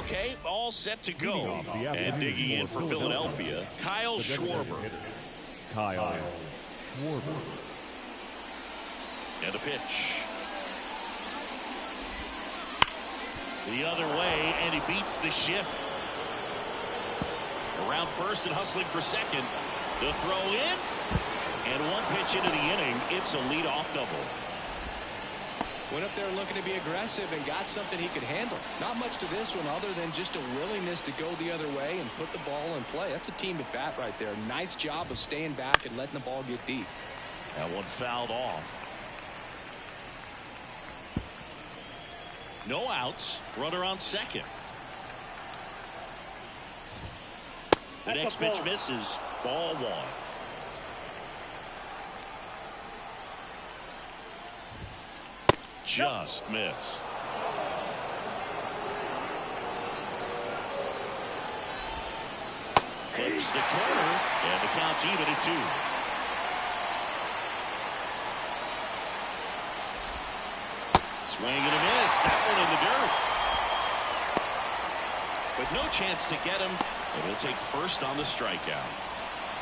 Okay, all set to go. And digging in for Philadelphia, Kyle Schwarber. Kyle Schwarber. And a pitch. The other way, and he beats the shift. Around first and hustling for second. The throw in. And one pitch into the inning. It's a leadoff double. Went up there looking to be aggressive and got something he could handle. Not much to this one other than just a willingness to go the other way and put the ball in play. That's a team at bat right there. Nice job of staying back and letting the ball get deep. That one fouled off. No outs. Runner on second. The next pitch misses. Ball one. Just missed. Clips the corner, and the count's even at 2. Swing and a miss. That one in the dirt. But no chance to get him, and he'll take first on the strikeout.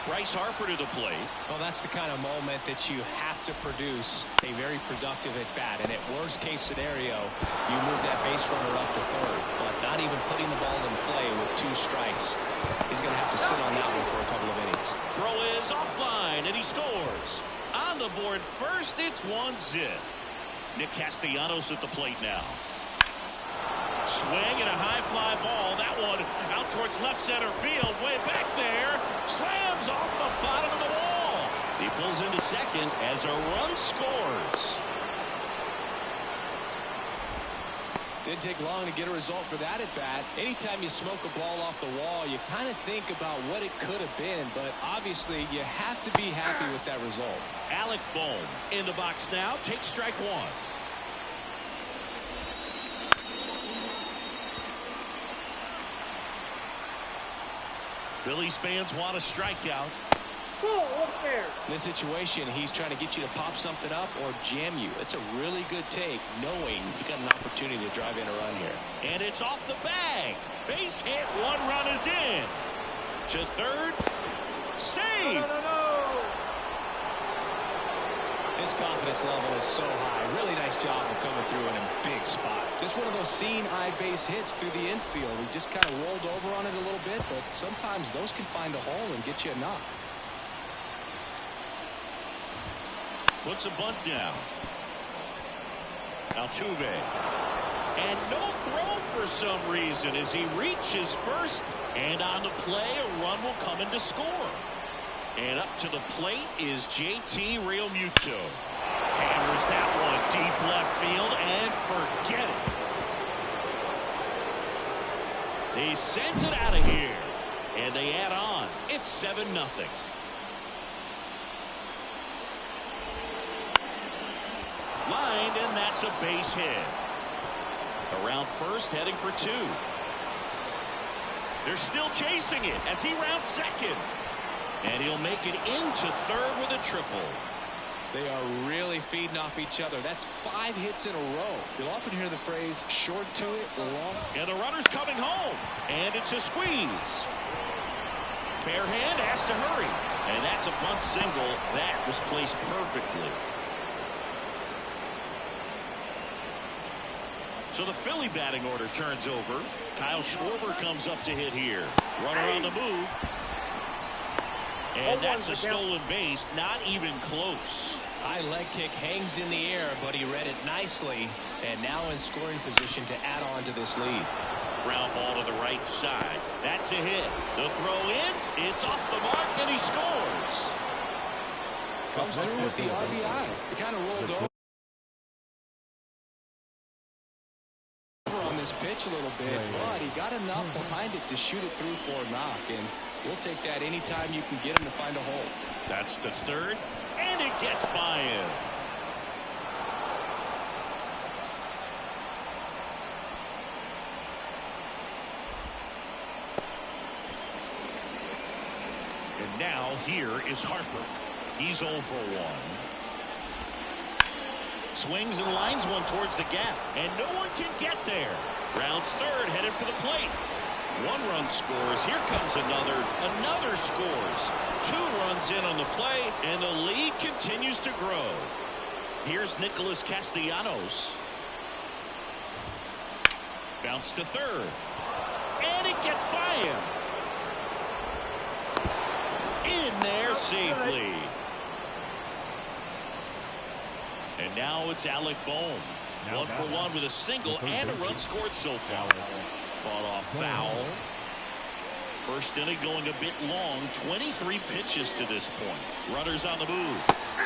Bryce Harper to the plate. Well, that's the kind of moment that you have to produce a very productive at bat. And at worst case scenario, you move that base runner up to third. But not even putting the ball in play with 2 strikes. He's going to have to sit on that one for a couple of innings. Throw is offline, and he scores. On the board first, it's 1-0. Nick Castellanos at the plate now. Swing and a high fly ball. That one out towards left center field. Way back there. Slams off the bottom of the wall. He pulls into second as a run scores. Didn't take long to get a result for that at bat. Anytime you smoke a ball off the wall, you kind of think about what it could have been. But obviously, you have to be happy with that result. Alec Bohm in the box now. Takes strike 1. Phillies fans want a strikeout. In this situation, he's trying to get you to pop something up or jam you. It's a really good take, knowing you got an opportunity to drive in a run here. And it's off the bag. Base hit. 1 run is in. To third. Save. No. His confidence level is so high. Really nice job of coming through in a big spot. Just one of those seeing eye base hits through the infield. He just kind of rolled over on it a little bit, but sometimes those can find a hole and get you a knock. Puts a bunt down. Altuve. And no throw for some reason as he reaches first. And on the play, a run will come in to score. And up to the plate is JT Realmuto. Hammers that one deep left field and forget it. He sends it out of here. And they add on. It's 7-0. Lined, and that's a base hit. Around first, heading for 2. They're still chasing it as he rounds second. And he'll make it into third with a triple. They are really feeding off each other. That's 5 hits in a row. You'll often hear the phrase, short to it, long. And the runner's coming home. And it's a squeeze. Bare hand has to hurry. And that's a bunt single. That was placed perfectly. So the Philly batting order turns over. Kyle Schwarber comes up to hit here. Runner on the move. And that's a stolen base. Not even close. High leg kick hangs in the air, but he read it nicely. And now in scoring position to add on to this lead. Ground ball to the right side. That's a hit. The throw in. It's off the mark, and he scores. Comes through with the RBI. He kind of rolled over on this pitch a little bit, but he got enough behind it to shoot it through for a knock. And we'll take that anytime you can get him to find a hole. That's the third, and it gets by him. And now here is Harper. He's 0 for 1. Swings and lines one towards the gap, and no one can get there. Rounds third, headed for the plate. One run scores. Here comes another. Another scores. 2 runs in on the play, and the lead continues to grow. Here's Nicholas Castellanos. Bounce to third. And it gets by him. In there safely. And now it's Alec Bohm. 1 for 1 with a single and a run scored so far. Fought off foul. First inning going a bit long. 23 pitches to this point. Runners on the move.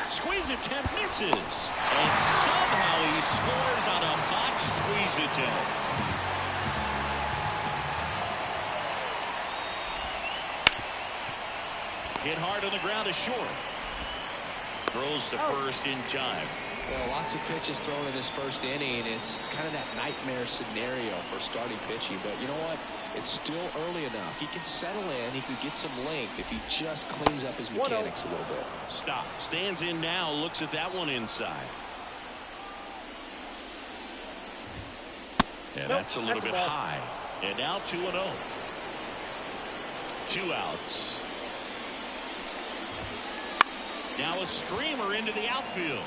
Squeeze attempt misses. And somehow he scores on a botched squeeze attempt. Hit hard on the ground to short. Throws to first in time. Well, lots of pitches thrown in this first inning. It's kind of that nightmare scenario for starting pitching. But you know what? It's still early enough. He can settle in. He can get some length if he just cleans up his mechanics a little bit. Stop. Stands in now. Looks at that one inside. And that's a little bit high. And now 2-0. 2 outs. Now a screamer into the outfield.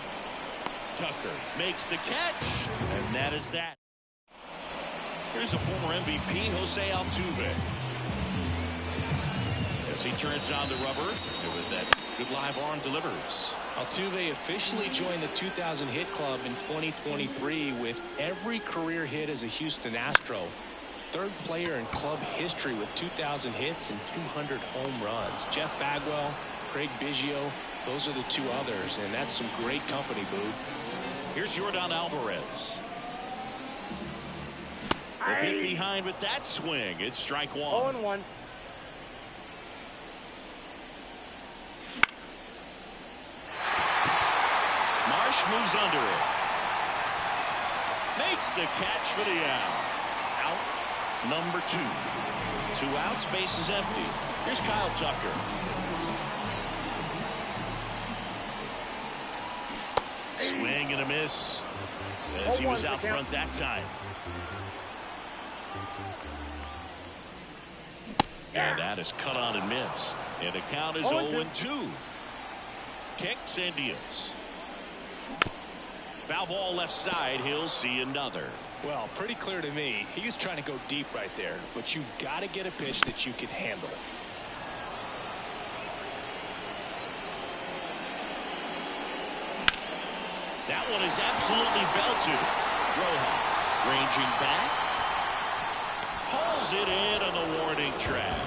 Tucker makes the catch, and that is that. Here's the former MVP, Jose Altuve. As he turns on the rubber, and with that good live arm delivers. Altuve officially joined the 2,000 hit club in 2023 with every career hit as a Houston Astro. 3rd player in club history with 2,000 hits and 200 home runs. Jeff Bagwell, Craig Biggio, those are the 2 others, and that's some great company, Boob. Here's Yordan Alvarez. A bit behind with that swing. It's strike 1. 0-1. Marsh moves under it. Makes the catch for the out. Out number 2. 2 outs, base is empty. Here's Kyle Tucker. Swing and a miss as he was out front that time. And that is cut on and missed. And the count is 0-2. Kicks and deals. Foul ball left side. He'll see another. Well, pretty clear to me. He was trying to go deep right there. But you got to get a pitch that you can handle. That one is absolutely belted. Rojas ranging back. Hauls it in on the warning track.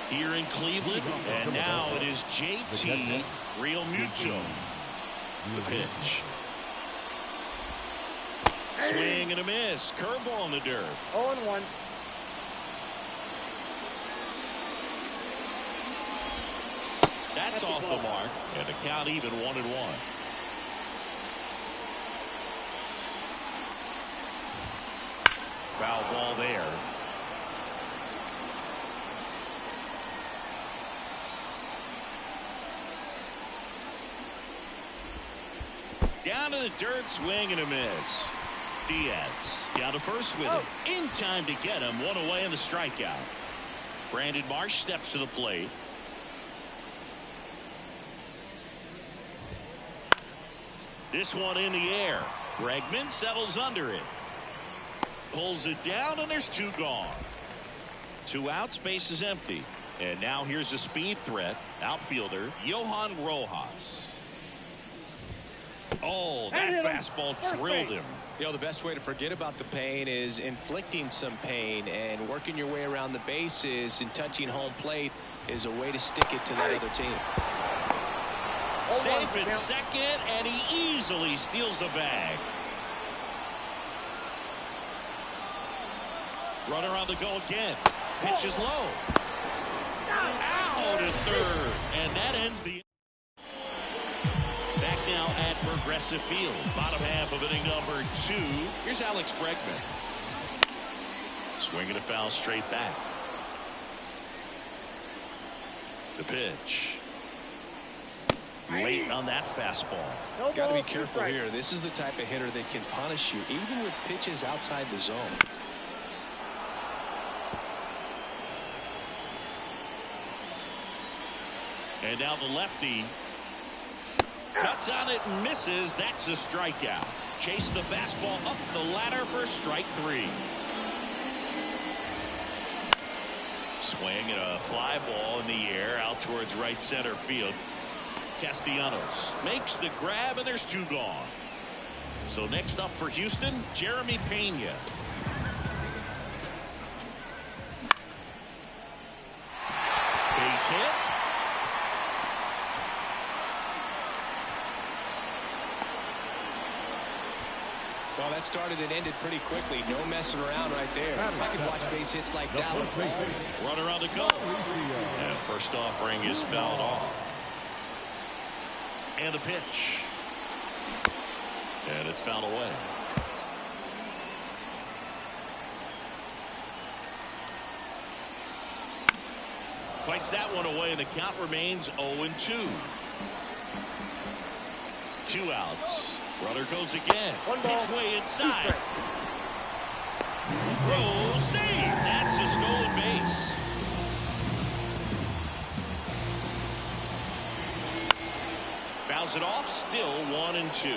Here in Cleveland, and now it is JT Realmuto. The pitch. Swing and a miss. Curveball in the dirt. 0-1. That's off the mark, and the count even 1-1. Foul ball there. Down to the dirt, swing and a miss. Diaz down to first with it. In time to get him. 1 away in the strikeout. Brandon Marsh steps to the plate. This one in the air. Bregman settles under it. Pulls it down, and there's 2 gone. 2 outs, base is empty. And now here's a speed threat. Outfielder Johan Rojas. Oh, that fastball drilled him. You know, the best way to forget about the pain is inflicting some pain, and working your way around the bases and touching home plate is a way to stick it to that other team. Safe at second, and he easily steals the bag. Runner on the go again. Pitch is low. Out to third, and that ends the. Back now at Progressive Field. Bottom half of inning number 2. Here's Alex Bregman. Swinging a foul straight back. The pitch. late on that fastball. Got to be careful here. This is the type of hitter that can punish you even with pitches outside the zone. And now the lefty cuts on it and misses. That's a strikeout. Chase the fastball up the ladder for strike 3. Swing and a fly ball in the air out towards right center field. Castellanos makes the grab, and there's 2 gone. So next up for Houston, Jeremy Pena. Base hit. Well, that started and ended pretty quickly. No messing around right there. I could watch base hits like that one. Runner on the go. And first offering is fouled off. And a pitch. And it's fouled away. Fights that one away, and the count remains 0-2. 2 outs. Runner goes again. Pitch way inside. Throw, save. That's a stolen base. Fouls it off. Still 1-2.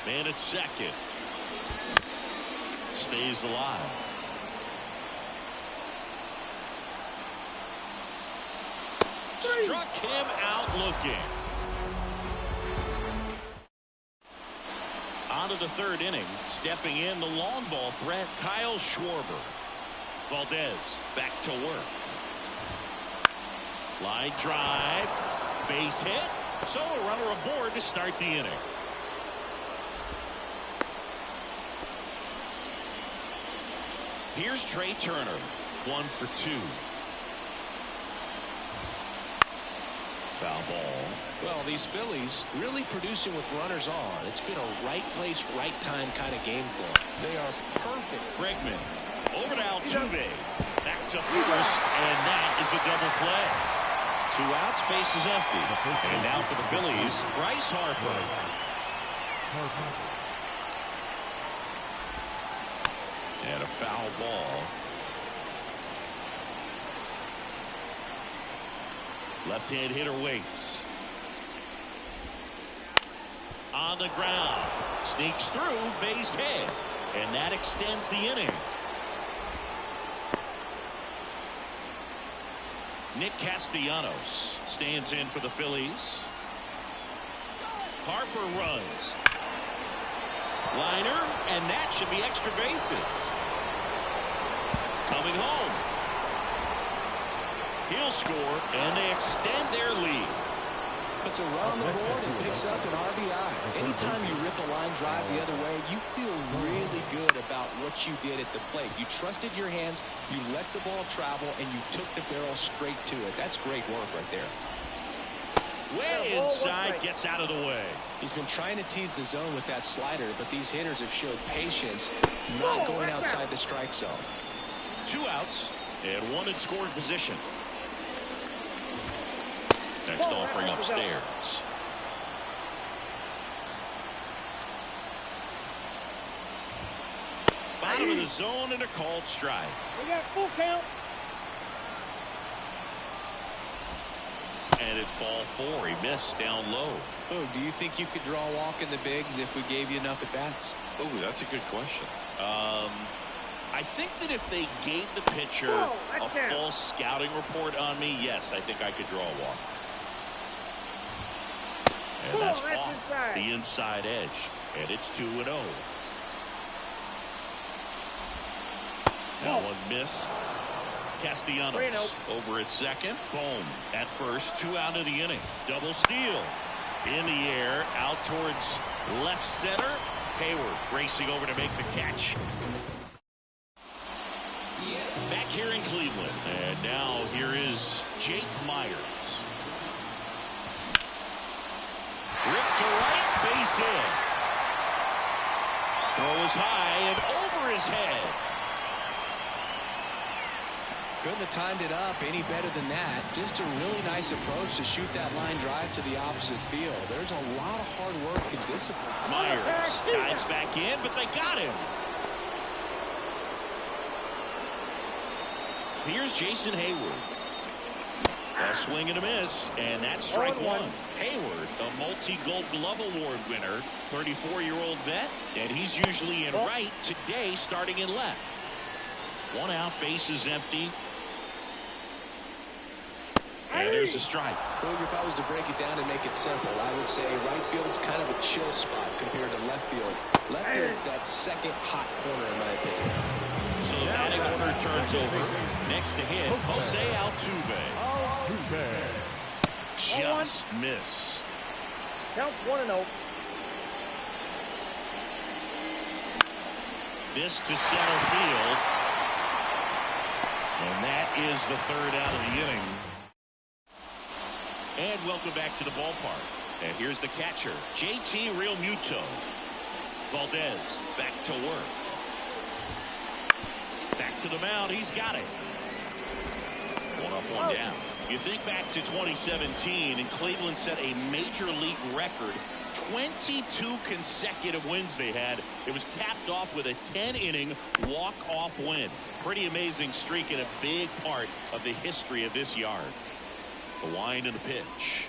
Man at second. Stays alive. Struck him out looking. On to the 3rd inning. Stepping in the long ball threat, Kyle Schwarber. Valdez back to work. Line drive. Base hit. So a runner aboard to start the inning. Here's Trey Turner. 1 for 2. Foul ball. Well, these Phillies really producing with runners on. It's been a right place, right time kind of game for them. They are perfect. Bregman over to Altuve. Back to first, and that is a double play. 2 outs, base is empty. And now for the Phillies, Bryce Harper. And a foul ball. Left-hand hitter waits. On the ground. Sneaks through, base hit. And that extends the inning. Nick Castellanos stands in for the Phillies. Harper runs. Liner, and that should be extra bases. Coming home. He'll score, and they extend their lead. Puts a run on the board and picks up an RBI. Anytime you rip a line drive the other way, you feel really good about what you did at the plate. You trusted your hands, you let the ball travel, and you took the barrel straight to it. That's great work right there. Way inside, gets out of the way. He's been trying to tease the zone with that slider, but these hitters have showed patience, not going outside the strike zone. 2 outs, and 1 in scoring position. Next offering upstairs. Bottom of the zone and a called strike. We got full count. And it's ball 4. He missed down low. Oh, do you think you could draw a walk in the bigs if we gave you enough at bats? Oh, that's a good question. I think that if they gave the pitcher a full scouting report on me, yes, I think I could draw a walk. And that's off the inside edge. And it's 2-0. That one missed. Castellanos over at second. Boom at first. 2 out of the inning. Double steal. In the air. Out towards left center. Hayward racing over to make the catch. Back here in Cleveland. And now here is Jake Myers. Ripped to right, base hit. Throw is high and over his head. Couldn't have timed it up any better than that. Just a really nice approach to shoot that line drive to the opposite field. There's a lot of hard work and discipline. Myers dives back in, but they got him. Here's Jason Hayward. A swing and a miss, and that's strike one. Hayward, a multi-Gold Glove Award winner, 34-year-old vet, and he's usually in right, today starting in left. One out, bases empty. And there's a strike. Look, if I was to break it down and make it simple, I would say right field's kind of a chill spot compared to left field. Left field's that second hot corner, in my opinion. So the batting order turns over. Next to hit, Jose Altuve. Just missed. Count 1-0. This to center field. And that is the third out of the inning. And welcome back to the ballpark. And here's the catcher, JT Realmuto. Valdez back to work. Back to the mound. He's got it. One up, one down. You think back to 2017, and Cleveland set a major league record. 22 consecutive wins they had. It was capped off with a 10-inning walk-off win. Pretty amazing streak and a big part of the history of this yard. The wind and the pitch.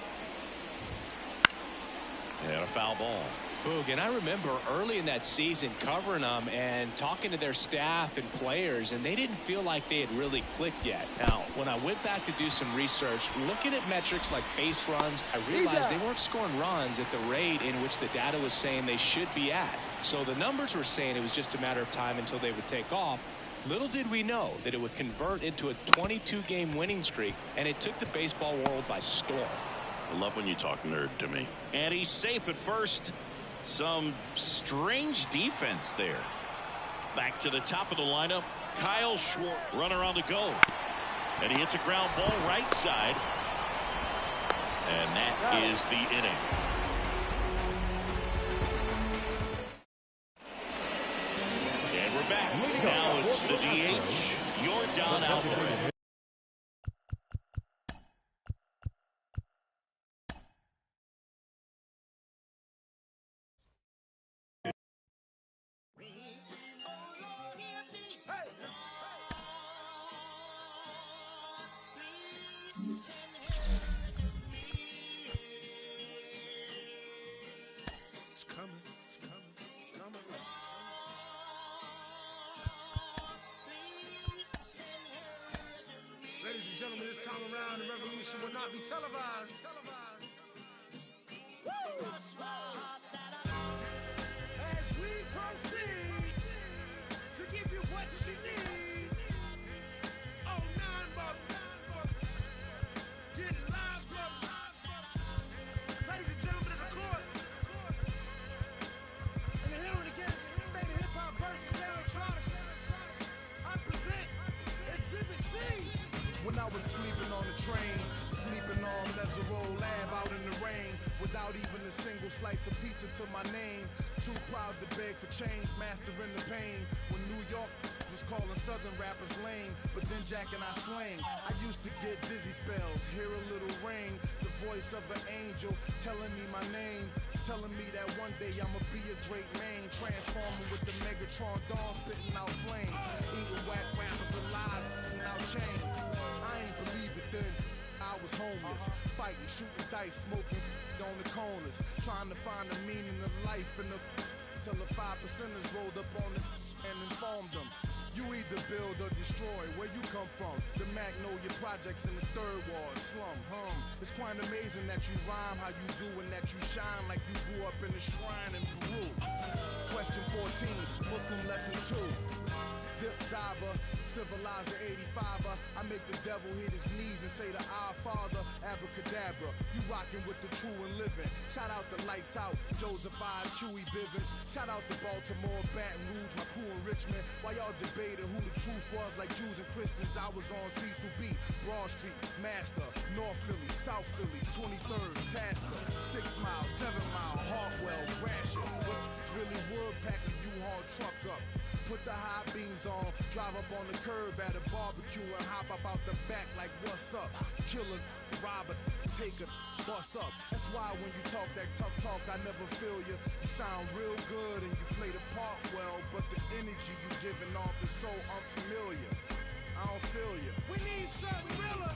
And a foul ball. Boog, and I remember early in that season covering them and talking to their staff and players, and they didn't feel like they had really clicked yet. Now, when I went back to do some research, looking at metrics like base runs, I realized they weren't scoring runs at the rate in which the data was saying they should be at. So the numbers were saying it was just a matter of time until they would take off. Little did we know that it would convert into a 22-game winning streak, and it took the baseball world by storm. I love when you talk nerd to me. And he's safe at first. Some strange defense there. Back to the top of the lineup, Kyle Schwarber, runner on the go. And he hits a ground ball right side. And that is the inning. And we're back. Now it's the DH, Yordan Alvarez. Ladies and gentlemen, this time around, the revolution will not be televised. Woo! As we proceed to give you what you need. Oh, 9 bucks. Get it live, brother. Ladies and gentlemen of the court. And the hearing against the state of hip-hop versus electronic. I present Exhibit C. When I was sleeping on the train, sleeping on Mesereau Lab out in the rain, without even a single slice of pizza to my name. Too proud to beg for change, mastering the pain. When New York was calling southern rappers lame, but then Jack and I slang. I used to get dizzy spells, hear a little ring, the voice of an angel telling me my name, telling me that one day I'ma be a great man, transforming with the Megatron dawn, spitting out flames, eating whack rappers alive, out chains. I ain't believe it then. I was homeless, fighting, shooting dice, smoking on the corners, trying to find the meaning of life in the till the 5%ers rolled up on the and informed them. You either build or destroy. Where you come from? The Magnolia Projects in the third ward slum. It's quite amazing that you rhyme how you do and that you shine like you grew up in a shrine in Peru. Question 14, Muslim lesson 2. Dip diver, civilizer 85er. I make the devil hit his knees and say to our Father, abracadabra. You rockin' with the true and living. Shout out the Lights Out, Joseph I, Chewy Bivens. Shout out to Baltimore, Baton Rouge, my crew in Richmond. While y'all debated who the truth was like Jews and Christians, I was on Cecil B, Broad Street, Master, North Philly, South Philly, 23rd, Tasker, 6 Mile, 7 Mile, Hartwell, Gratiot. Really would pack a U-Haul truck up. Put the high beams on, Drive up on the curb at a barbecue and hop up out the back like what's up? Killer, robber, take a bus up. That's why when you talk that tough talk, I never feel you. You sound real good and you play the part well, but the energy you giving off is so unfamiliar. I don't feel you. We need something realer.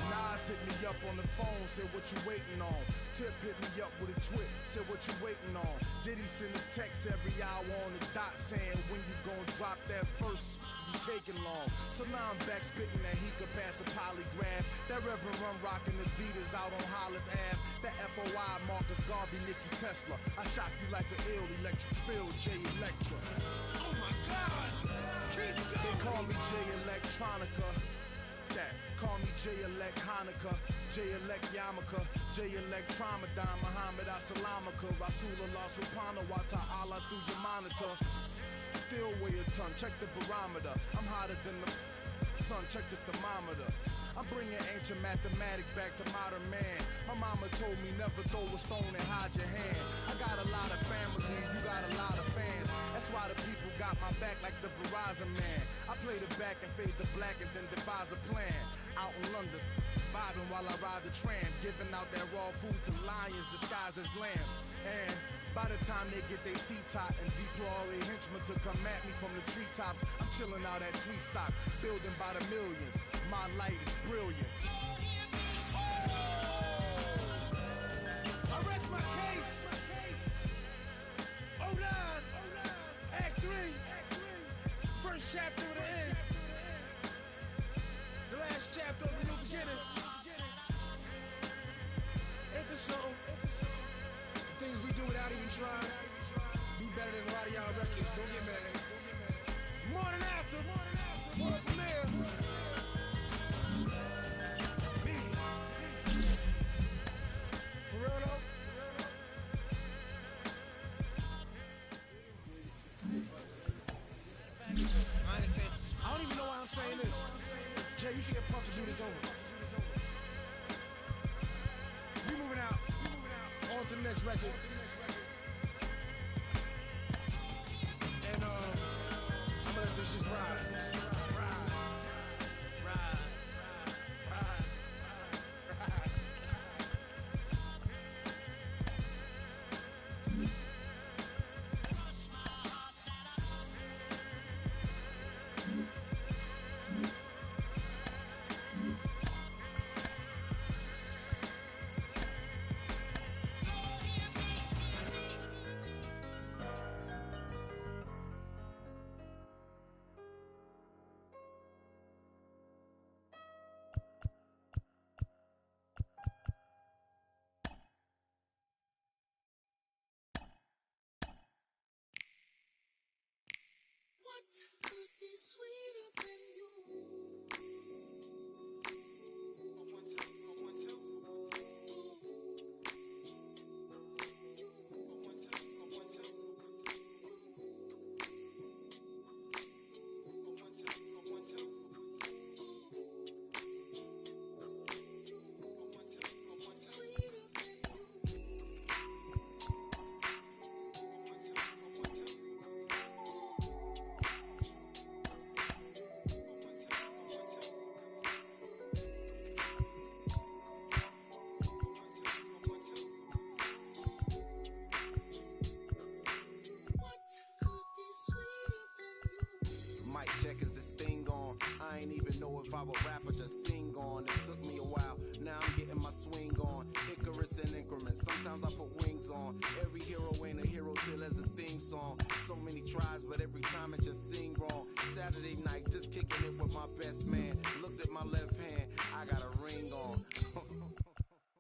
Nas hit me up on the phone, said what you waiting on. Tip hit me up with a twit, said what you waiting on. Diddy send a text every hour on the dot saying when you gon' drop that verse, you taking long. So now I'm back spitting that he could pass a polygraph. That Reverend Run rocking Adidas out on Hollis Ave. That FOI Marcus Garvey, Nicky Tesla. I shock you like an ill electric field, J Electra. Oh my God! Keep going! They call me J Electronica. That. Call me J-Elect Hanukkah, J-Elect Yarmulke, J-Elect Tramadon, Muhammad Assalamaka, Rasulullah Subhanahu wa Ta'ala through your monitor. Still weigh a ton, check the barometer. I'm hotter than the sun, check the thermometer. I'm bringing ancient mathematics back to modern man. My mama told me never throw a stone and hide your hand. I got a lot of family, you got a lot of fans. That's why the people got my back like the Verizon man. I play the back and fade the black and then devise a plan. Out in London, vibing while I ride the tram, giving out that raw food to lions disguised as lambs. And by the time they get their seat top and deploy all their henchmen to come at me from the treetops, I'm chilling out at Tweet Stock, building by the millions. My light is brilliant. I rest my case. 09, Act 3, first chapter of the end. The last chapter of the new beginning. Ain't this something? The things we do without even trying. Be better than a lot of y'all records. Don't get mad. Morning after, world premiere. For real though? I understand. I don't even know why I'm saying this. Jay, you should get Puff to do this over. We moving out. On to the next record. And I'm gonna let this just ride. Ride. What could be sweeter than you? Mic check, is this thing on? I ain't even know if I would rap or just sing on. It took me a while, now I'm getting my swing on. Icarus in increments, sometimes I put wings on. Every hero ain't a hero till there's a theme song. So many tries, but every time it just sing wrong. Saturday night, just kicking it with my best man. Looked at my left hand, I got a ring on.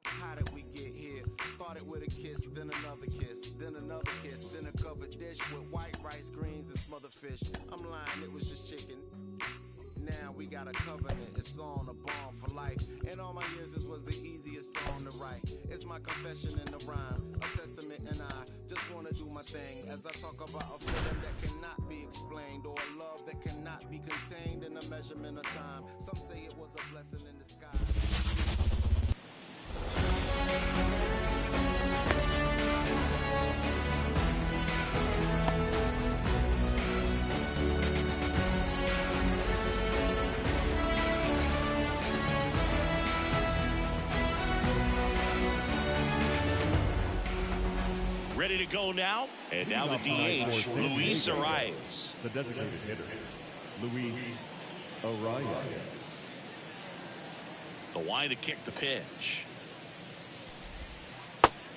How did we get here? Started with a kiss, then another kiss, then another kiss, then a covered dish with white rice, greens, and smothered fish. I'm lying, it was just chicken. Now we got a covenant, it's on, a bond for life. In all my years, this was the easiest song to write. It's my confession in the rhyme, a testament, and I just wanna do my thing. As I talk about a feeling that cannot be explained, or a love that cannot be contained in a measurement of time. Some say it was a blessing in disguise. Ready to go now. And now the DH, Luis Arias. The designated hitter, Luis Arias. The wide to kick the pitch.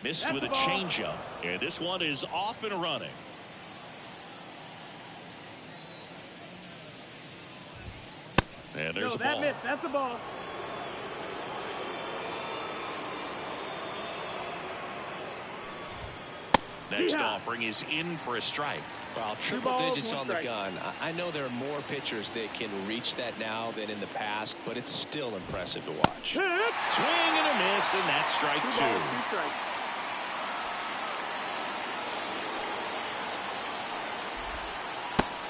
Missed with a changeup. And this one is off and running. And there's a ball. Missed. That's a ball. Next offering is in for a strike. Well, triple digits on the gun. I know there are more pitchers that can reach that now than in the past, but it's still impressive to watch. Swing and a miss, and that's strike two.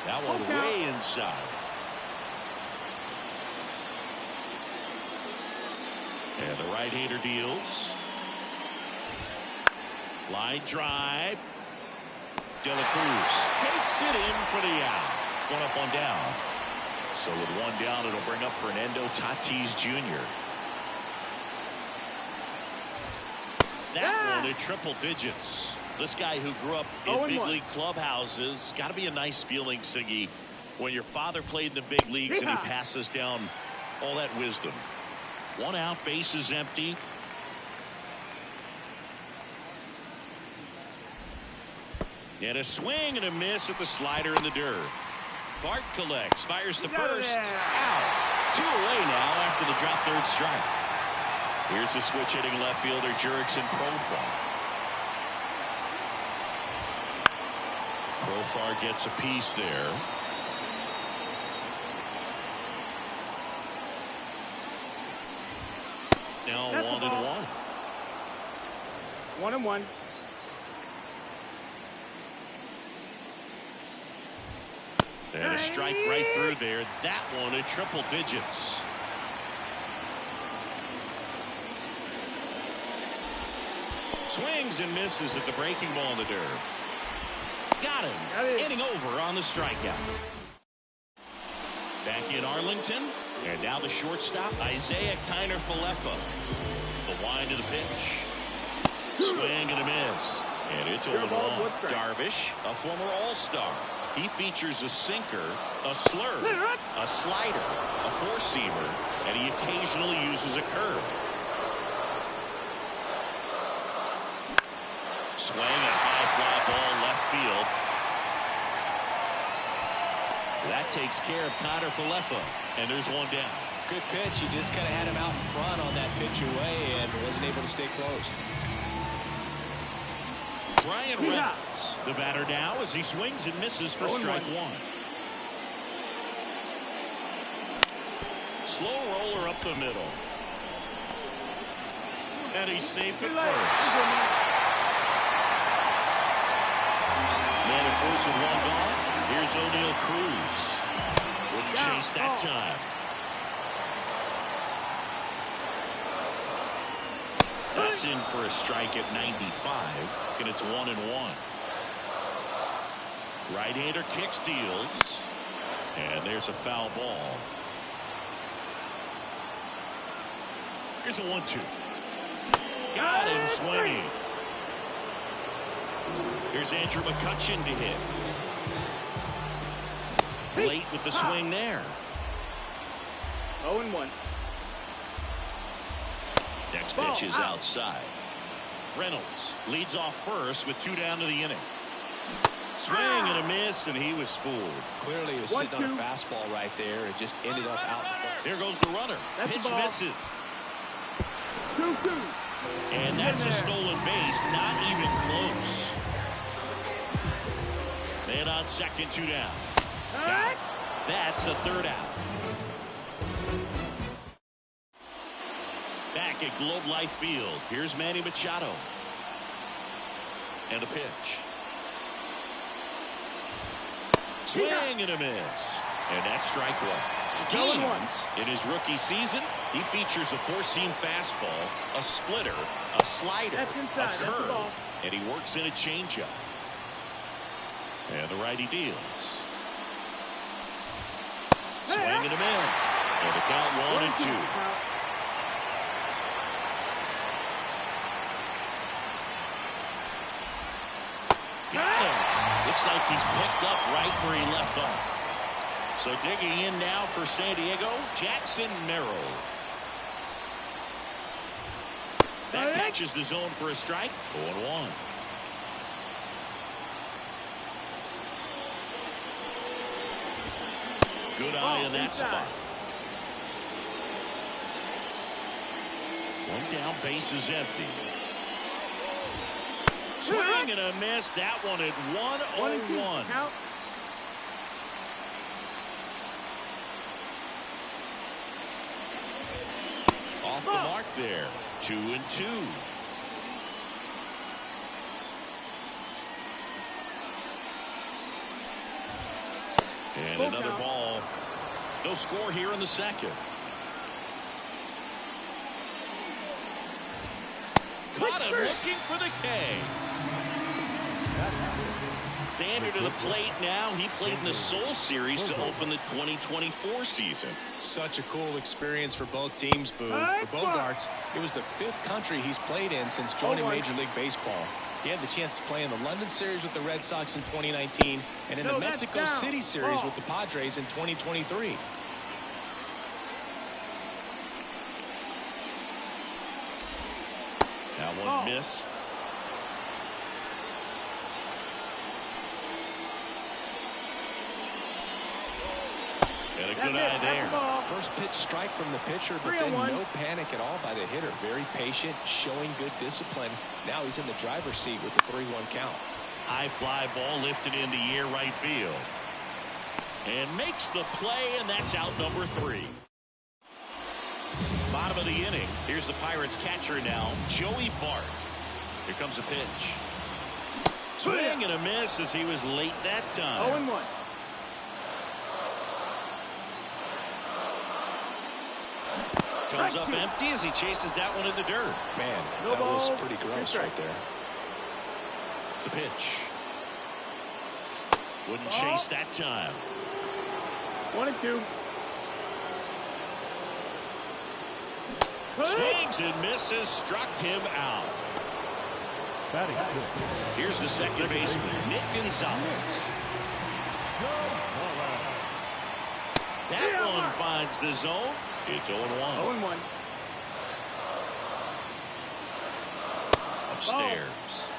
That one way inside. And the right-hander deals. Line drive. De La Cruz takes it in for the out. One up, one down. So with one down, it'll bring up Fernando Tatis Jr. That one at triple digits. This guy who grew up in big league clubhouses, got to be a nice feeling, Siggy, when your father played in the big leagues and he passes down all that wisdom. One out, base is empty. And a swing and a miss at the slider in the dirt. Bart collects, fires to first. Out. Two away now after the drop third strike. Here's the switch hitting left fielder Jurickson Profar. Profar gets a piece there. Now 1-1. 1-1. And a strike right through there. That one at triple digits. Swings and misses at the breaking ball in the dirt. Got him. Inning over on the strikeout. Back in Arlington. And now the shortstop, Isaiah Kiner-Falefa. The wind of the pitch. Swing and a miss. And it's 0-1. Darvish, a former All-Star. He features a sinker, a slurve, a slider, a four-seamer, and he occasionally uses a curve. Swing, a high fly ball left field. That takes care of Kiner-Falefa, and there's one down. Good pitch. You just kind of had him out in front on that pitch away and wasn't able to stay close. Brian Reynolds, the batter now as he swings and misses for strike one. Slow roller up the middle. And he's safe at first. Man at first with one gone. Here's O'Neal Cruz. Wouldn't chase that time. That's in for a strike at 95, and it's 1-1. Right-hander kicks, deals, and there's a foul ball. Here's a 1-2. Got him swinging. Here's Andrew McCutchen to hit. Late with the swing there. 0-1. Next pitch is outside. Reynolds leads off first with two down to the inning. Swing and a miss, and he was fooled. Clearly he was sitting on a fastball right there and just ended up out. Here goes the runner. Pitch misses. 2-2. And that's a stolen base, not even close. Man on second, two down. Got it. That's the third out. Back at Globe Life Field, here's Manny Machado. And a pitch. Swing and a miss. And that's strike one. Schemes in his rookie season, he features a four-seam fastball, a splitter, a slider, a curve, and he works in a changeup. And the righty deals. Swing and a miss. And the count 1-2. Looks like he's picked up right where he left off. So digging in now for San Diego, Jackson Merrill. That catches the zone for a strike. 0-1. Good eye in that spot. One down, base is empty. Swing and a miss. That one at 1-0-1. Off the mark there. 2-2. And another ball. No score here in the second. Caught him looking for the K. Sander to the plate now. He played in the Seoul Series to open the 2024 season. Such a cool experience for both teams, Boo. For Bogaerts, it was the 5th country he's played in since joining Major League Baseball. He had the chance to play in the London Series with the Red Sox in 2019 and in the Mexico City Series with the Padres in 2023. That one missed. And a good eye there. First pitch strike from the pitcher, but then no panic at all by the hitter. Very patient, showing good discipline. Now he's in the driver's seat with the 3-1 count. High fly ball lifted into the air right field. And makes the play, and that's out number 3. Bottom of the inning. Here's the Pirates catcher now, Joey Bart. Here comes a pitch. Swing and a miss as he was late that time. 0-1. Comes up empty as he chases that one in the dirt. Man, that was pretty gross right there. The pitch. Wouldn't chase that time. 1-2. Swings and misses, struck him out. Batting fifth. Here's the second baseman, Nick Gonzalez. That one finds the zone. It's 0-1. 0-1. Upstairs.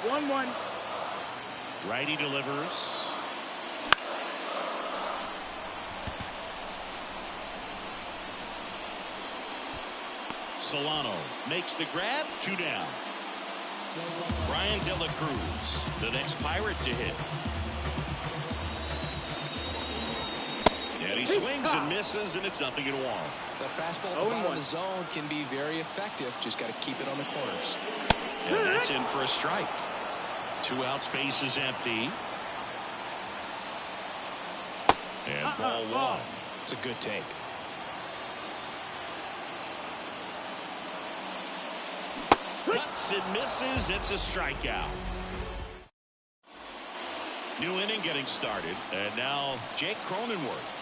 1-1. Righty delivers. Solano makes the grab. 2 down. Brian De La Cruz, the next Pirate to hit. And he swings and misses, and it's 0-1. The fastball at the bottom of the zone can be very effective. Just got to keep it on the corners. And that's in for a strike. 2 outs, base is empty. And ball 1. It's a good take. Cuts and misses. It's a strikeout. New inning getting started. And now Jake Cronenworth.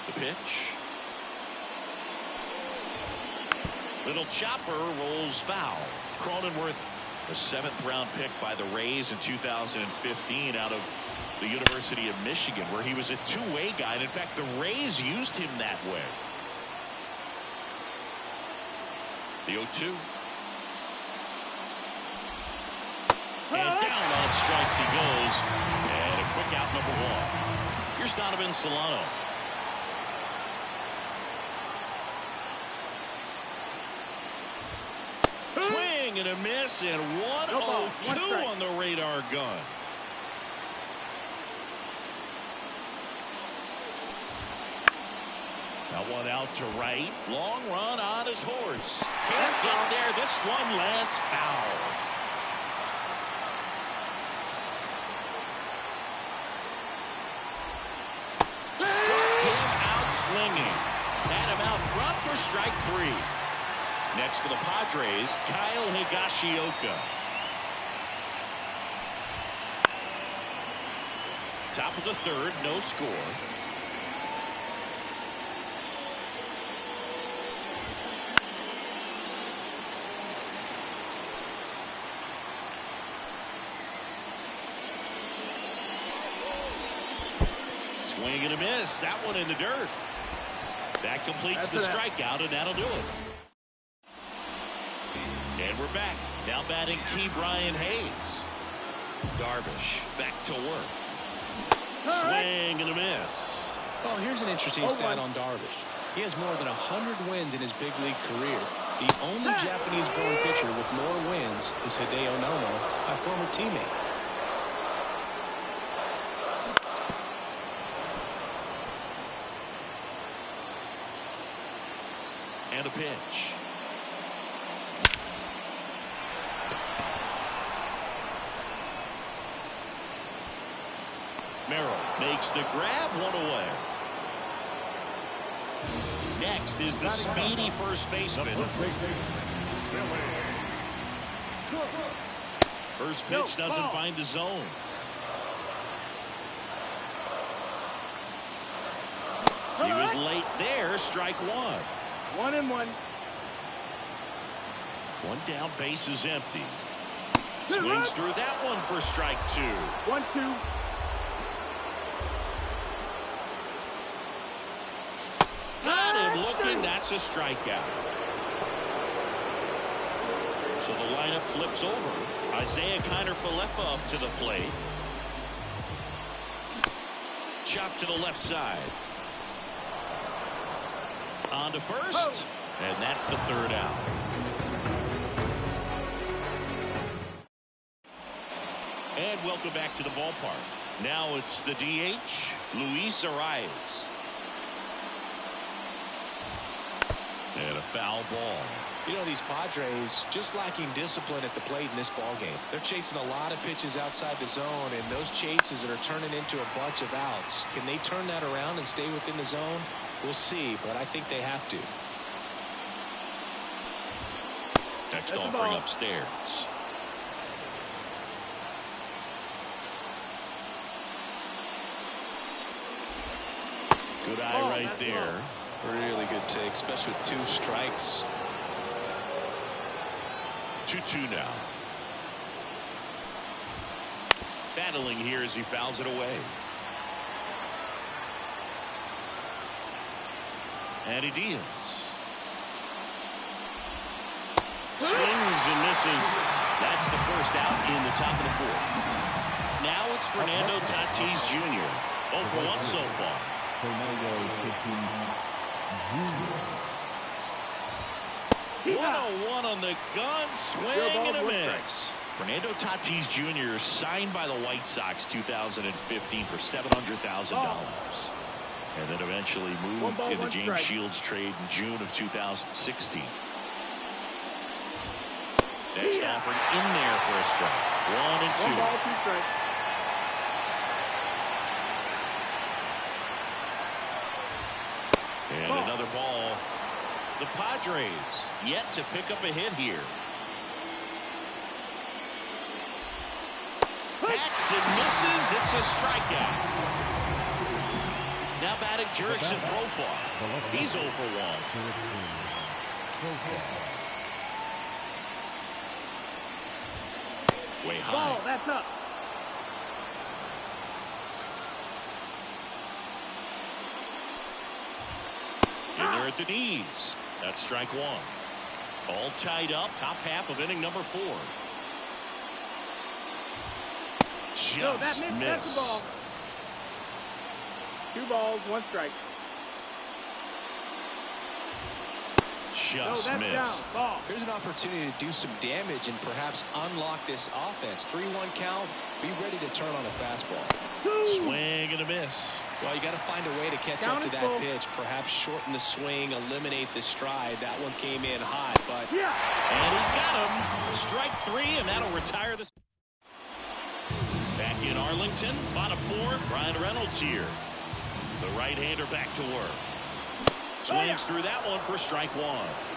The pitch. Little chopper rolls foul. Cronenworth, a 7th-round pick by the Rays in 2015 out of the University of Michigan, where he was a two-way guy. And in fact, the Rays used him that way. The 0-2. And down on strikes he goes. And a quick out number 1. Here's Donovan Solano. Swing and a miss, and 1-0-2 on the radar gun. Now one out to right. Long run on his horse. Can't get there. This one lands foul. Swinging. Had him out front for strike 3. Next for the Padres, Kyle Higashioka. Top of the 3rd, no score. Swing and a miss. That one in the dirt. That completes the strikeout, and that'll do it. And we're back. Now batting key Brian Hayes. Darvish back to work. Swing and a miss. Well, here's an interesting stat on Darvish. He has more than 100 wins in his big league career. The only Japanese-born pitcher with more wins is Hideo Nomo, a former teammate. And a pitch. Merrill makes the grab, one away. Next is the speedy first baseman. First pitch doesn't find the zone. He was late there. Strike one. 1-1. One down, base is empty. Swings through that one for strike two. 1-2. Got him looking. That's a strikeout. So the lineup flips over. Isaiah Kiner-Falefa up to the plate. Chop to the left side. On to first. And that's the third out. And welcome back to the ballpark. Now it's the DH, Luis Arias. And a foul ball. You know, these Padres just lacking discipline at the plate in this ball game. They're chasing a lot of pitches outside the zone, and those chases that are turning into a bunch of outs. Can they turn that around and stay within the zone? We'll see, but I think they have to. Next offering upstairs. Good eye right there. Really good take, especially with 2 strikes. 2-2 now. Battling here as he fouls it away. And he deals. Swings and misses. That's the first out in the top of the 4th. Now it's Fernando Tatis Jr. 0 for 1 so far. Fernando Tatis Jr. 101 on the gun. Swing and a miss. Fernando Tatis Jr. signed by the White Sox 2015 for $700,000. And then eventually moved in the James Shields trade in June of 2016. Next offering in there for a strike. 1 and 2. 1 ball, 2 strikes. And another ball. The Padres yet to pick up a hit here. Backs and misses. It's a strikeout. Now batting Jurickson Profar. He's 0 for 1. Way high. Ball, that's up. In there at the knees. That's strike 1. All tied up. Top half of inning number 4. Just That's the ball. missed. 2 balls, 1 strike. Just missed. Down. Ball. Here's an opportunity to do some damage and perhaps unlock this offense. 3-1 count. Be ready to turn on a fastball. Swing and a miss. Well, you got to find a way to catch up to that pitch. Perhaps shorten the swing, eliminate the stride. That one came in hot, but and he got him. Strike 3, and that'll retire the. Back in Arlington, bottom 4. Brian Reynolds here. The right-hander back to work. Swings through that one for strike 1.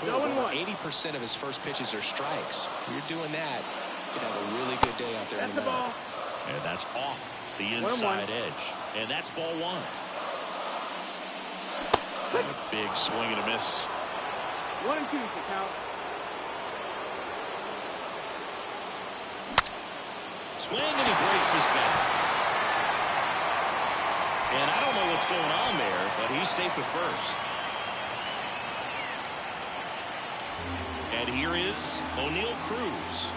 80% of his first pitches are strikes. If you're doing that, you can have a really good day out there in the ball. And that's off the inside edge. And that's ball 1. Big swing and a miss. 1 and 2 to count. Swing and he breaks his back. And I don't know what's going on there, but he's safe at first. And here is O'Neal Cruz.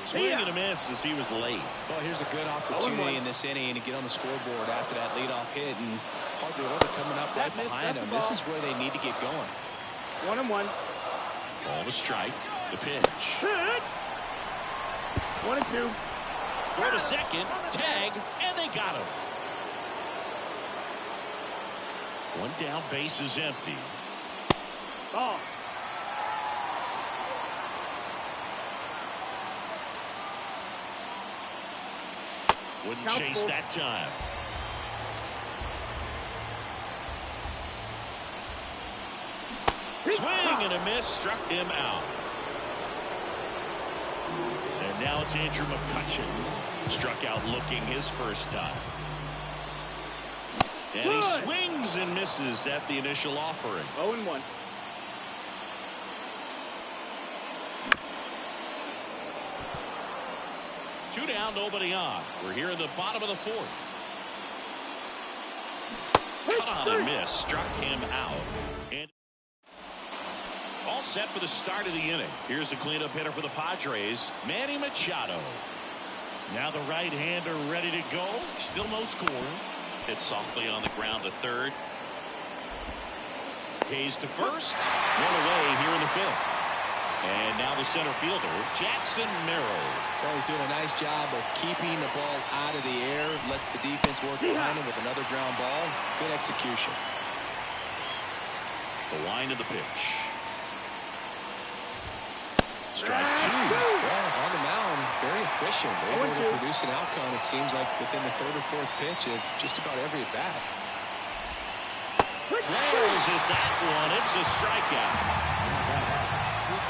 Swing and a miss as he was late. Well, here's a good opportunity in this inning to get on the scoreboard after that leadoff hit, and Harper Order coming up right behind him. This is where they need to get going. 1-1. Ball to strike. The pitch. 1-2. Throw to second. Tag. And they got him. One down. Base is empty. Ball. Wouldn't chase that time. Swing and a miss. Struck him out. And now it's Andrew McCutcheon. Struck out looking his first time. And he swings and misses at the initial offering. 0-1. Two down, nobody on. We're here in the bottom of the fourth. Cut on and miss. Struck him out. And all set for the start of the inning. Here's the cleanup hitter for the Padres, Manny Machado. Now the right-hander ready to go. Still no score. Hit softly on the ground to third. Hayes to first. One away here in the fifth. And now the center fielder, Jackson Merrill. Well, he's doing a nice job of keeping the ball out of the air. Lets the defense work behind him with another ground ball. Good execution. The wind of the pitch. Strike two. Well, on the mound, very efficient. Able to produce an outcome, it seems like, within the third or fourth pitch of just about every at-bat. Flares at that one. It's a strikeout.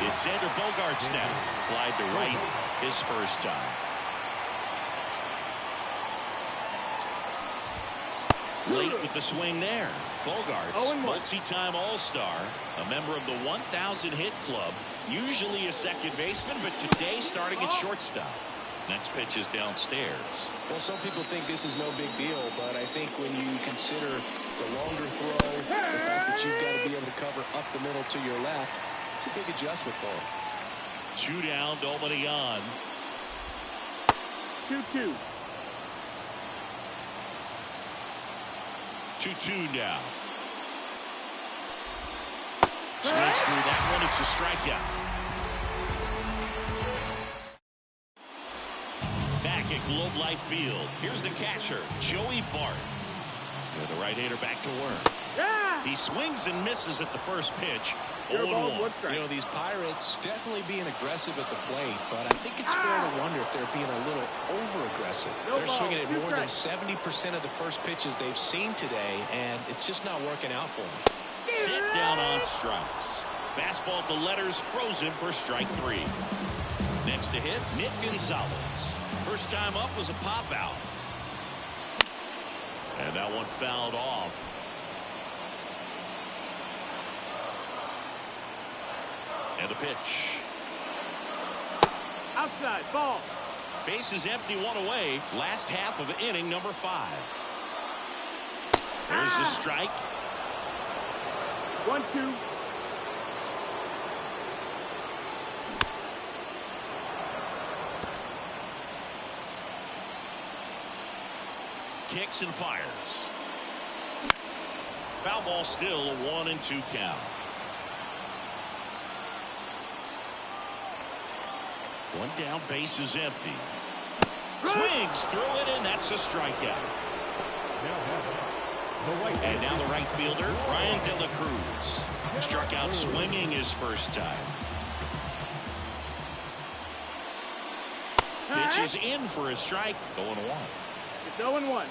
It's Xander Bogaerts now. Flied to right his first time. Late with the swing there. Bogaerts, multi-time All-Star, a member of the 1,000 hit club, usually a second baseman, but today starting at shortstop. Next pitch is downstairs. Well, some people think this is no big deal, but I think when you consider the longer throw, the fact that you've got to be able to cover up the middle to your left, it's a big adjustment for him. Two down, nobody on. 2-2. 2-2 now. Swings through that one. It's a strikeout. Back at Globe Life Field. Here's the catcher, Joey Bart. With the right-hander back to work. Yeah! He swings and misses at the first pitch. 0-1. You know, these Pirates definitely being aggressive at the plate, but I think it's fair to wonder if they're being a little over-aggressive. They're swinging at more than 70% of the first pitches they've seen today, and it's just not working out for them. Sit down on strikes. Fastball at the letters, frozen for strike three. Next to hit, Nick Gonzalez. First time up was a pop out. And that one fouled off. And the pitch. Outside, ball. Base is empty, one away. Last half of inning number 5. There's the strike. 1-2. Kicks and fires. Foul ball still, a 1-2 count. One down, base is empty. Swings through it, and that's a strikeout. And now the right fielder, Brian De La Cruz. Struck out swinging his first time. Pitch is in for a strike. 0-1. It's 0-1.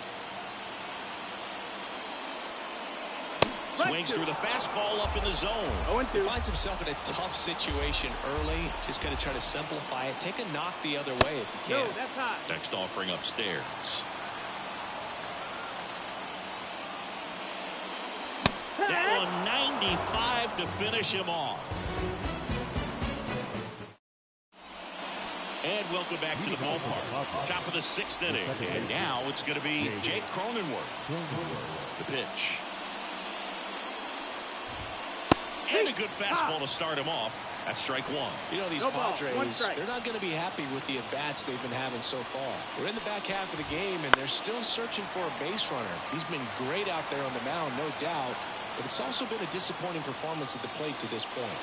Swings through the fastball up in the zone. 0-2. Finds himself in a tough situation early. Just going to try to simplify it. Take a knock the other way if you can. No, that's hot. Next offering upstairs. That one 95 to finish him off. And welcome back to the ballpark. Top of the 6th inning. And now it's going to be Jake Cronenworth. The pitch. And a good fastball to start him off. That's strike one. You know, these Padres, they're not going to be happy with the at-bats they've been having so far. We're in the back half of the game, and they're still searching for a base runner. He's been great out there on the mound, no doubt, but it's also been a disappointing performance at the plate to this point.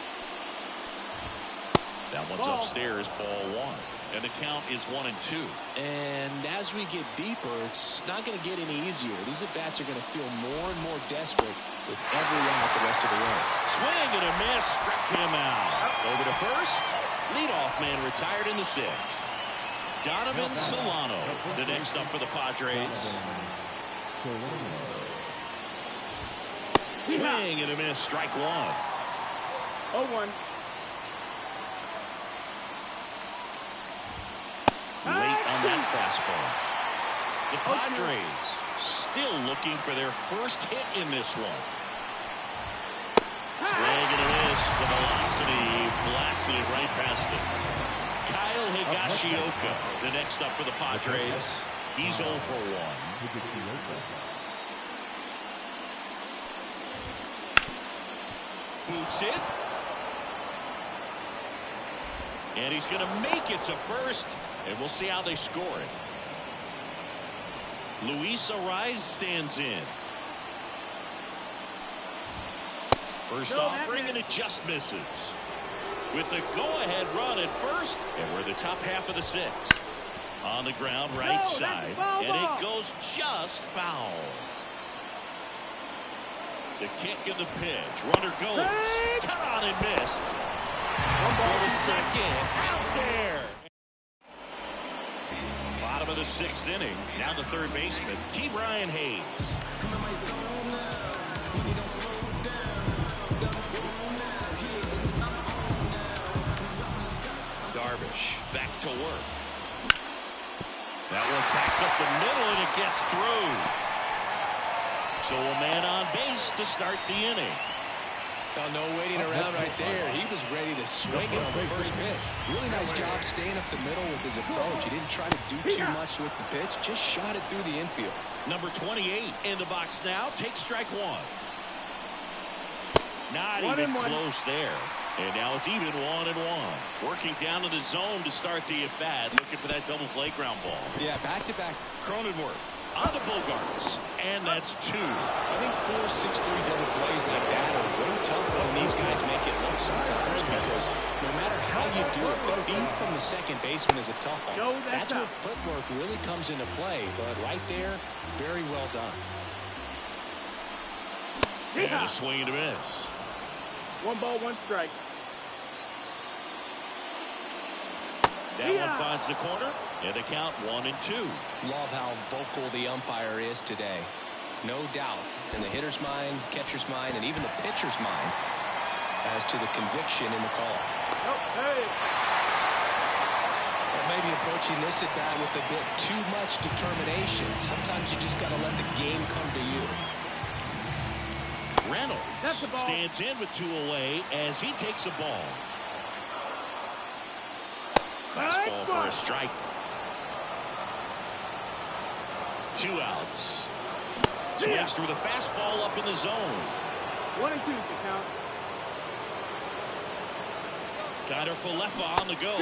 That one's upstairs, ball one. And the count is 1-2. And as we get deeper, it's not going to get any easier. These at-bats are going to feel more and more desperate with every out the rest of the way. Swing and a miss, struck him out. Over to first. Leadoff man retired in the 6th. Donovan Solano, the next up for the Padres. Swing and a miss, strike one. 0-1. Late on that fastball. The Padres still looking for their first hit in this one. Swing and a miss. The velocity blasted it right past it. Kyle Higashioka, the next up for the Padres. He's 0 for 1. Boots it. And he's going to make it to first. And we'll see how they score it. Luis Ariz stands in. First offering, and it just misses. With the go-ahead run at first, and we're in the top half of the 6th. On the ground, right side, and it goes just foul. The kick and the pitch. Runner goes. Cut on and miss. For the second, out there. Bottom of the 6th inning. Now the third baseman, Key Brian Hayes. Darvish back to work. That one backed up the middle, and it gets through. So a man on base to start the inning. Well, no waiting around right there. He was ready to swing it on the first pitch. Really nice job staying up the middle with his approach. He didn't try to do too much with the pitch. Just shot it through the infield. Number 28 in the box now. Takes strike one. Not even close there. And now it's even 1-1. Working down to the zone to start the at-bat. Looking for that double play ground ball. Yeah, back-to-backs. Cronenworth on to Bogarts. And that's 2. I think 4, 6, 3 double plays like that are really tough when these guys make it look sometimes, because no matter how you do it, the feed from the second baseman is a tough one. That's where footwork really comes into play. But right there, very well done. And a swing and a miss. 1 ball, 1 strike. That one finds the corner, and the count 1-2. Love how vocal the umpire is today. No doubt in the hitter's mind, catcher's mind, and even the pitcher's mind as to the conviction in the call. Well, maybe approaching this at bat with a bit too much determination. Sometimes you just got to let the game come to you. Reynolds stands in with 2 away as he takes a ball. Fastball for a strike. 2 outs. Swings through the fastball up in the zone. 1-2 is the count. Kiner Falefa on the go.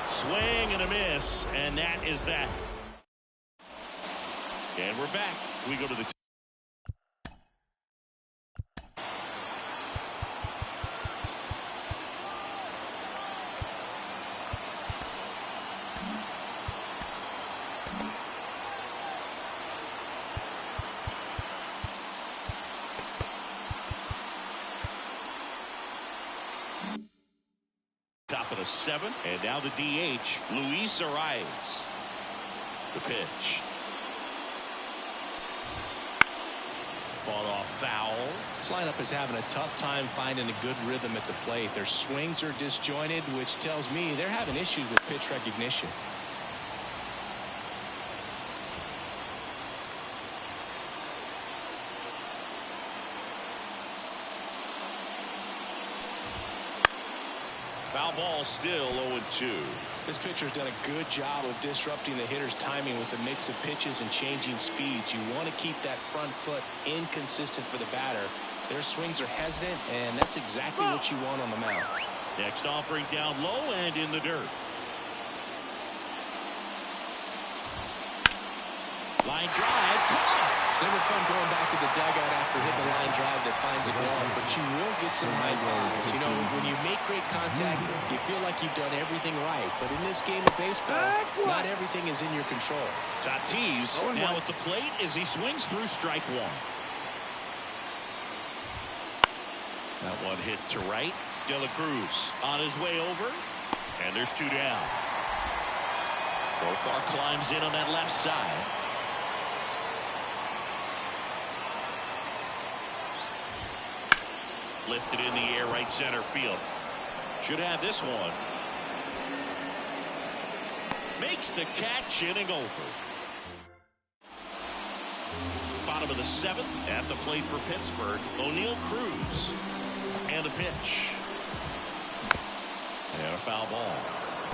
Swing and a miss, and that is that. And we're back. We go to the top of the 7th, and now the DH, Luis Ariz. The pitch. Fought off foul. This lineup is having a tough time finding a good rhythm at the plate. Their swings are disjointed, which tells me they're having issues with pitch recognition. Foul ball still 0-2. This pitcher's done a good job of disrupting the hitter's timing with a mix of pitches and changing speeds. You want to keep that front foot inconsistent for the batter. Their swings are hesitant, and that's exactly what you want on the mound. Next offering down low and in the dirt. Line drive. It's never fun going back to the dugout after hitting the line drive that finds a glove, but you will get some right balls. You know, when you make great contact, you feel like you've done everything right. But in this game of baseball, not everything is in your control. Tatis now at the plate as he swings through strike one. That one hit to right. De La Cruz on his way over. And there's two down. Profar climbs in on that left side. Lifted in the air, right center field. Should have this one. Makes the catch, inning over. Bottom of the seventh, at the plate for Pittsburgh, O'Neal Cruz. And the pitch. And a foul ball.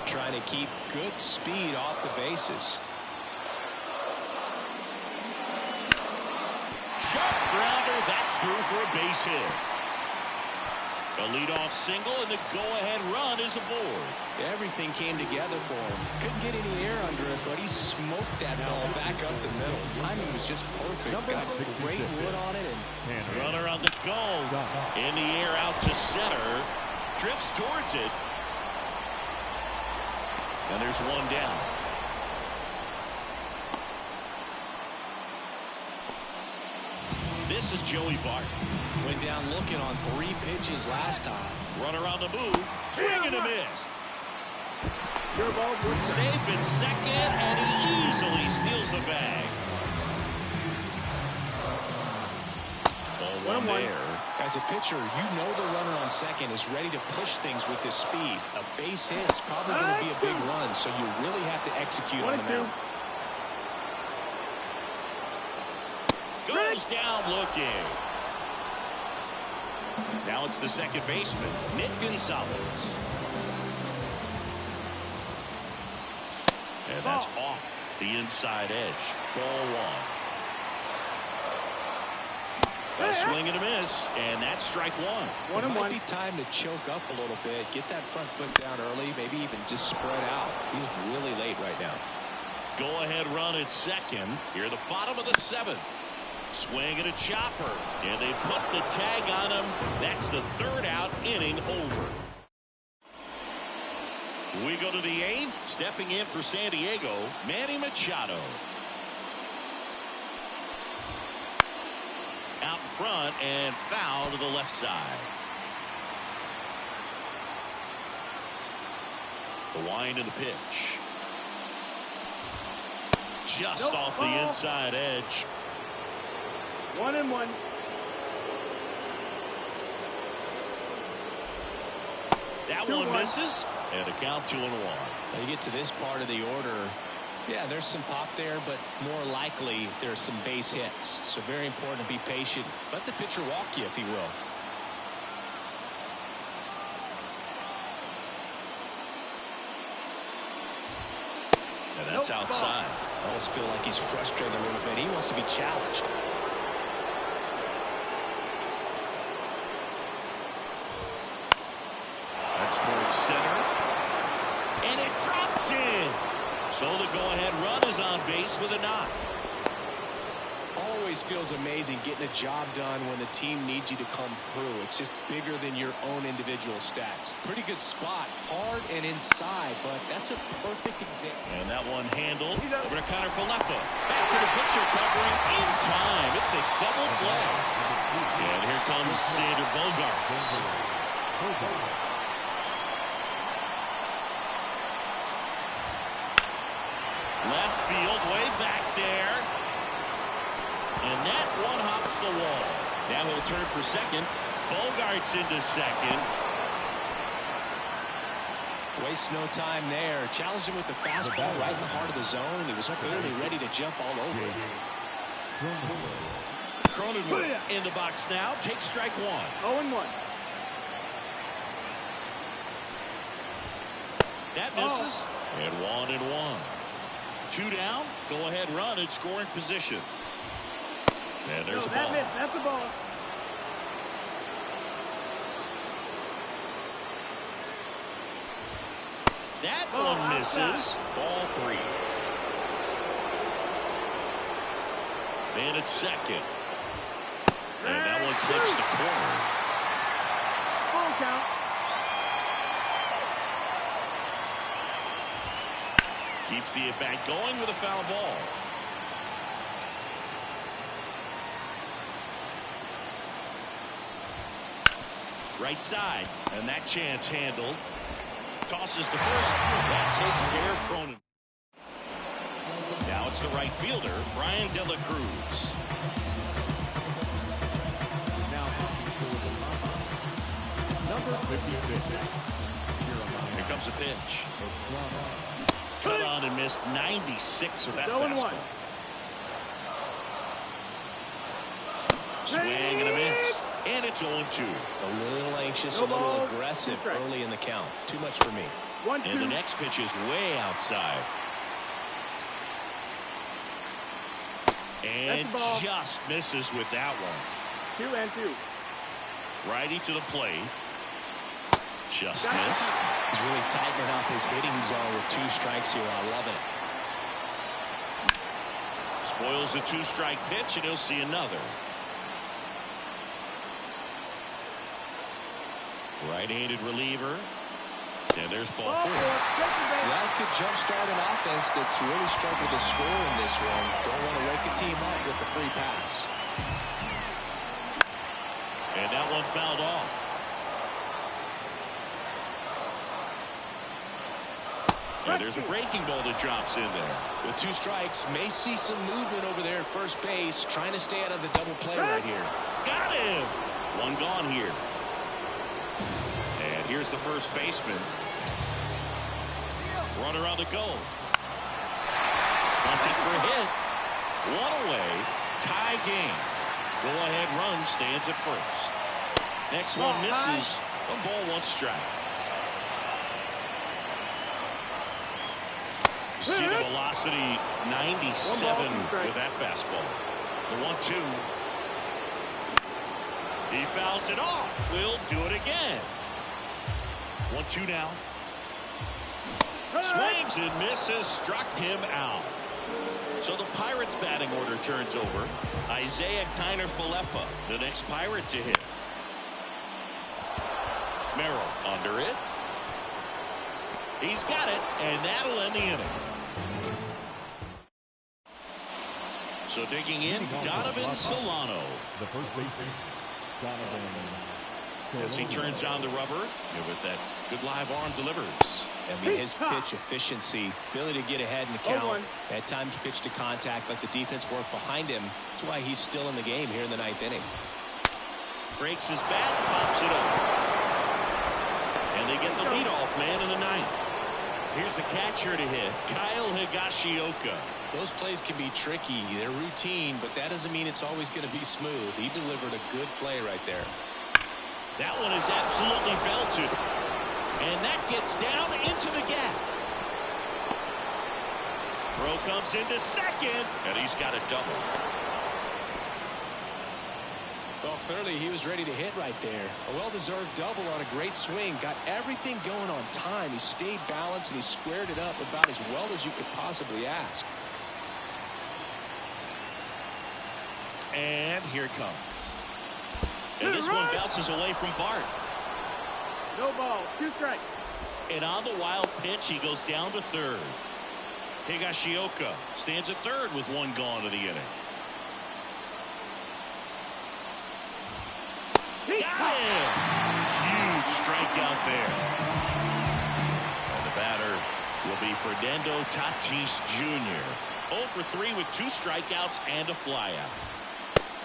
Trying to keep good speed off the bases. Sharp grounder, that's through for a base hit. A leadoff single, and the go-ahead run is aboard. Everything came together for him. Couldn't get any air under it, but he smoked that ball back up the middle. Timing was just perfect. Got great wood on it. And runner on the go. In the air out to center. Drifts towards it. And there's one down. This is Joey Bart. Went down looking on 3 pitches last time. Runner on the move. Swing and a miss. Safe in second, and he easily steals the bag. Ball one there. As a pitcher, you know the runner on second is ready to push things with his speed. A base hit's probably going to be a big run, so you really have to execute on the mound. Goes down looking. Now it's the second baseman, Nick Gonzalez. And that's off the inside edge. Ball one. A swing and a miss, and that's strike one. It might be time to choke up a little bit, get that front foot down early, maybe even just spread out. He's really late right now. Go ahead run at second. Here at the bottom of the seventh. Swing and a chopper, and they put the tag on him. That's the third out, inning over. We go to the eighth. Stepping in for San Diego, Manny Machado. Out front and foul to the left side. The wind and the pitch. Just off the inside edge. 1-1. That one misses, and a count 2-1. When you get to this part of the order, yeah, there's some pop there, but more likely there's some base hits. So very important to be patient. Let the pitcher walk you, if he will. And that's outside. I almost feel like he's frustrated a little bit. He wants to be challenged. That's towards center. And it drops in. So the go-ahead run is on base with a knock. Always feels amazing getting a job done when the team needs you to come through. It's just bigger than your own individual stats. Pretty good spot, hard and inside, but that's a perfect example. And that one handled over to Connor Falefa. Back to the pitcher, covering in time. It's a double play. And here comes Xander Bogaerts. Left field, way back there. And that one hops the wall. Now he'll turn for second. Bogaerts into second. Waste no time there. Challenged him with the fastball right in the heart of the zone. He was clearly ready to jump all over it. Cronenworth in the box now. Takes strike one. 0-1. That misses. And 1-1. 2 down. Go ahead run in scoring position. And there's a ball. That's a ball. That one misses. Ball 3. And it's second. And that one clips the corner. Full count. Keeps the at-bat going with a foul ball. Right side. And that chance handled. Tosses to first. That takes care of Cronin. Now it's the right fielder, Brian De La Cruz. Now number 56. Here comes a pitch. Cut on and missed 96 with that fastball. Swing and a miss. And it's 0-2. A little anxious, a little aggressive early in the count. Too much for me. And the next pitch is way outside. And just misses with that one. 2-2. Righty to the plate. Just missed. He's really tightening up his hitting zone with 2 strikes here. I love it. Spoils the 2-strike pitch, and he'll see another. Right-handed reliever. And there's ball 4. That could jumpstart an offense that's really struggled to score in this one. Don't want to wake a team up with the free pass. And that one fouled off. And there's a breaking ball that drops in there. With 2 strikes, may see some movement over there at first base, trying to stay out of the double play right here. Got him! 1 gone here. And here's the first baseman. Runner on the go. Bunted for a hit. 1 away. Tie game. Go-ahead run stands at first. Next one misses. 1 ball, 1 strike. See the velocity, 97 with that fastball. The 1-2. He fouls it off. We'll do it again. 1-2 now. Swings and misses. Struck him out. So the Pirates batting order turns over. Isaiah Kiner-Falefa, the next Pirate to hit. Merrill under it. He's got it, and that'll end the inning. So digging in, Donovan Solano. The first baseman, Donovan Solano. As he turns on the rubber, and with that good live arm delivers. I mean, his pitch efficiency, ability to get ahead in the count, at times pitch to contact, let the defense work behind him. That's why he's still in the game here in the 9th inning. Breaks his bat, pops it up. And they get the leadoff man in the 9th. Here's the catcher to hit, Kyle Higashioka. Those plays can be tricky. They're routine, but that doesn't mean it's always going to be smooth. He delivered a good play right there. That one is absolutely belted. And that gets down into the gap. Throw comes into second, and he's got a double. Well, clearly he was ready to hit right there. A well-deserved double on a great swing. Got everything going on time. He stayed balanced, and he squared it up about as well as you could possibly ask. And here it comes. And this one bounces away from Bart. No ball, 2 strikes. And on the wild pitch, he goes down to third. Higashioka stands at third with 1 gone of the inning. Got him! Huge strikeout there. And the batter will be Fernando Tatis Jr. 0 for 3 with 2 strikeouts and a flyout.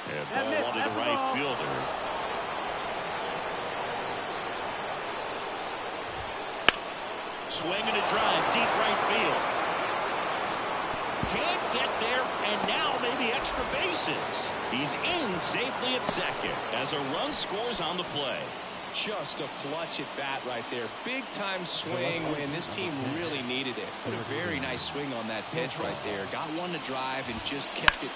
And ball 1 to the right fielder. Swing and a drive, deep right field. Can't get there, and now maybe extra bases. He's in safely at second as a run scores on the play. Just a clutch at bat right there. Big time swing when this team really needed it. Put a very nice swing on that pitch right there. Got one to drive and just kept it.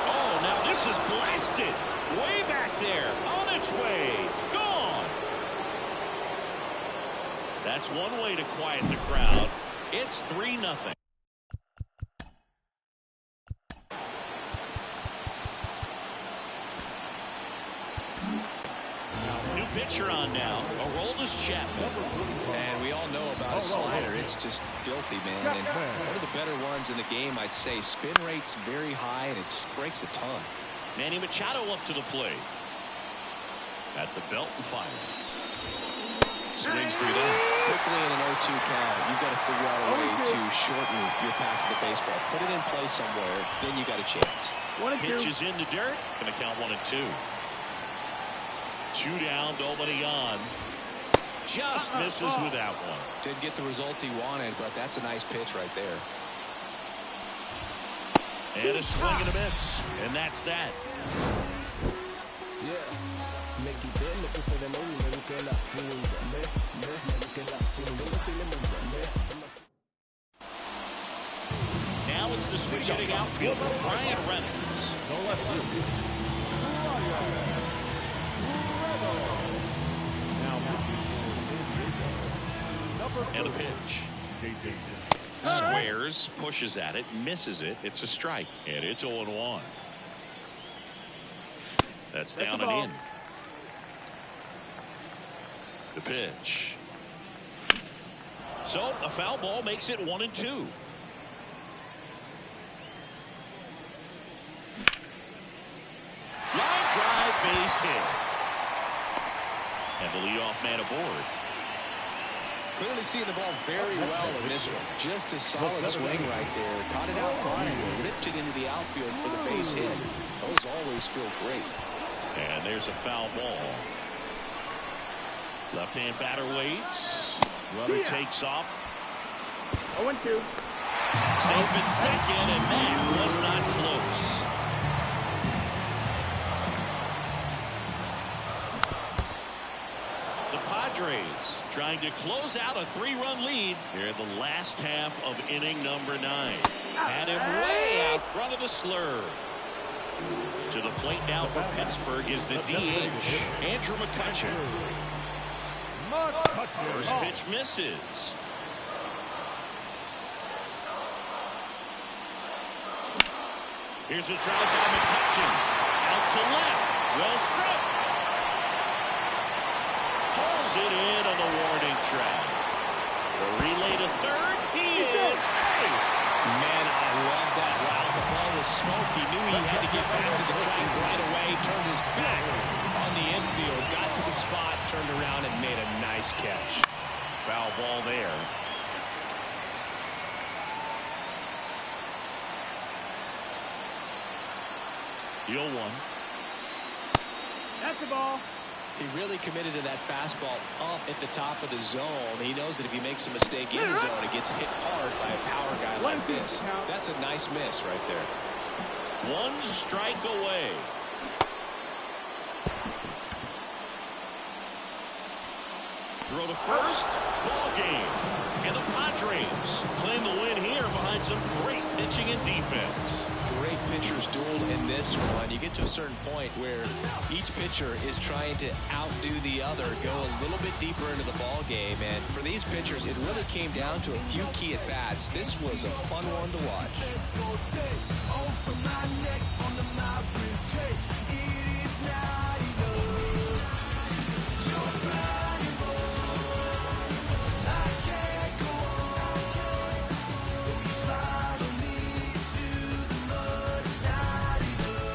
Oh, now this is blasted. Way back there. On its way. Gone. That's one way to quiet the crowd. It's 3-0. New pitcher on now. Aroldis Chapman. And we all know about his slider. It's just filthy, man. And one of the better ones in the game, I'd say. Spin rate's very high, and it just breaks a ton. Manny Machado up to the plate. At the belt and fires. Swings through that. Quickly in an 0-2 count, you've got to figure out a way to shorten your path to the baseball. Put it in play somewhere, then you got a chance. Pitch is in the dirt. Going to count 1-2. 2 down, nobody on. Just misses with that one. Didn't get the result he wanted, but that's a nice pitch right there. And a swing and a miss. And that's that. Now it's the switch hitting outfielder, Brian Reynolds. No left field. And a pitch. Squares, pushes at it, misses it. It's a strike. And it's 0-1. That's down and in. The pitch. So a foul ball makes it 1-2. Line drive, base hit. And the leadoff man aboard. Clearly seeing the ball very well in this one. Just a solid swing right there. Caught it out front and ripped it into the outfield for the base hit. Those always feel great. And there's a foul ball. Left-hand batter waits. Runner takes off. 0-2. Safe at second, and that was not close. Padres trying to close out a 3-run lead here in the last half of inning number 9. Had him way out front of the slur. To the plate now for Pittsburgh is the DH, Andrew McCutchen. First pitch misses. Here's a drive by McCutchen. Out to left. Well struck. Pulls it in on the warning track. The relay to third. He is safe. Man, I love that route. The ball was smoked. He knew he had to get back to the track right away. Turned his back on the infield. Got to the spot. Turned around and made a nice catch. Foul ball there. The 0-1. That's the ball. He really committed to that fastball up at the top of the zone. He knows that if he makes a mistake in the zone, it gets hit hard by a power guy like this. That's a nice miss right there. 1 strike away. Throw to first. Ball game. And the Padres claim the win here behind some great pitching and defense. Great pitchers dueled in this one. You get to a certain point where each pitcher is trying to outdo the other, go a little bit deeper into the ball game. And for these pitchers, it really came down to a few key at-bats. This was a fun one to watch.